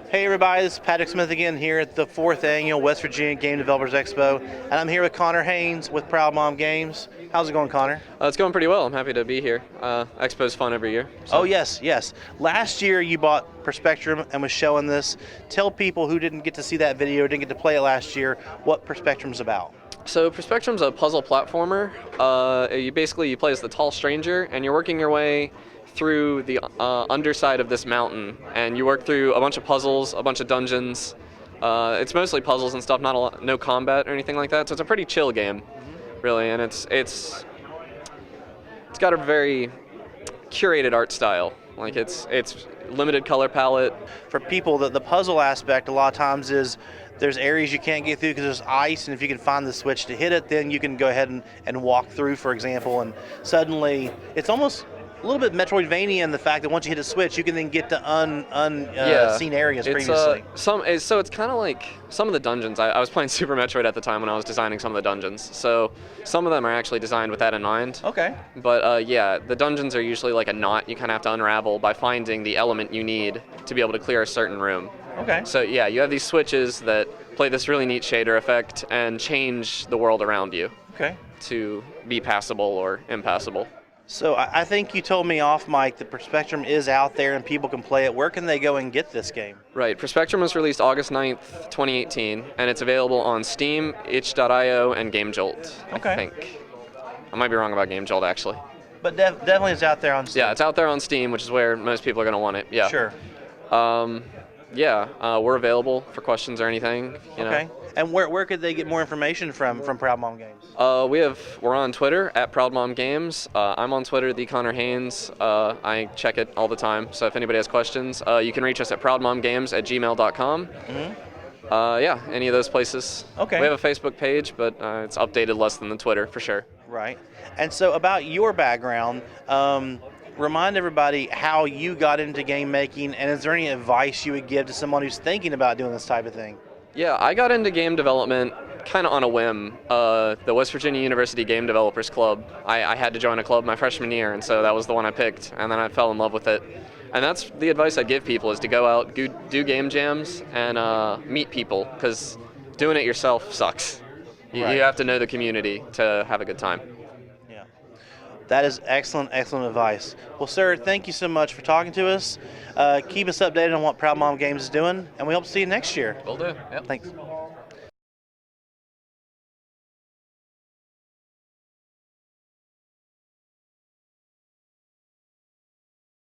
Hey everybody, this is Patrick Smith again here at the 4th Annual West Virginia Game Developers Expo, and I'm here with Connor Haynes with Proud Mom Games. How's it going, Connor? It's going pretty well. I'm happy to be here. Expo's fun every year. So. Oh yes. Last year you bought Perspectrum and was showing this. Tell people who didn't get to see that video, didn't get to play it last year, what Perspectrum's about. So Perspectrum's a puzzle platformer. You play as the tall stranger, and you're working your way through the underside of this mountain, and you work through a bunch of puzzles, a bunch of dungeons. It's mostly puzzles and stuff, no combat or anything like that. So it's a pretty chill game, really, and it's got a very curated art style. Like it's limited color palette. For people, the puzzle aspect a lot of times is there's areas you can't get through because there's ice, and if you can find the switch to hit it, then you can go ahead and walk through, for example, and suddenly it's almost a little bit Metroidvania in the fact that once you hit a switch, you can then get to seen areas previously. So it's kind of like some of the dungeons. I was playing Super Metroid at the time when I was designing some of the dungeons. So some of them are actually designed with that in mind. Okay. But the dungeons are usually like a knot you kind of have to unravel by finding the element you need to be able to clear a certain room. Okay. So yeah, you have these switches that play this really neat shader effect and change the world around you. Okay. To be passable or impassable. So I think you told me off mic that Perspectrum is out there and people can play it. Where can they go and get this game? Right. Perspectrum was released August 9th, 2018, and it's available on Steam, itch.io, and GameJolt, okay. I think. I might be wrong about GameJolt, actually. But definitely it's out there on Steam. Yeah, it's out there on Steam, which is where most people are going to want it. Yeah. Sure. We're available for questions or anything. You know. And where could they get more information from Proud Mom Games? We're on Twitter at Proud Mom Games. I'm on Twitter, the Connor Haynes. I check it all the time. So if anybody has questions, you can reach us at proudmomgames@gmail.com. Mm-hmm. Any of those places. Okay. We have a Facebook page, but it's updated less than the Twitter for sure. Right. And so about your background, remind everybody how you got into game making, and is there any advice you would give to someone who's thinking about doing this type of thing? Yeah, I got into game development kind of on a whim. The West Virginia University Game Developers Club, I had to join a club my freshman year, and so that was the one I picked, and then I fell in love with it. And that's the advice I'd give people, is to go out, do game jams, and meet people, because doing it yourself sucks. You have to know the community to have a good time. That is excellent advice. Well, sir, thank you so much for talking to us. Keep us updated on what Proud Mom Games is doing, and we hope to see you next year. Will do. Yep. Thanks.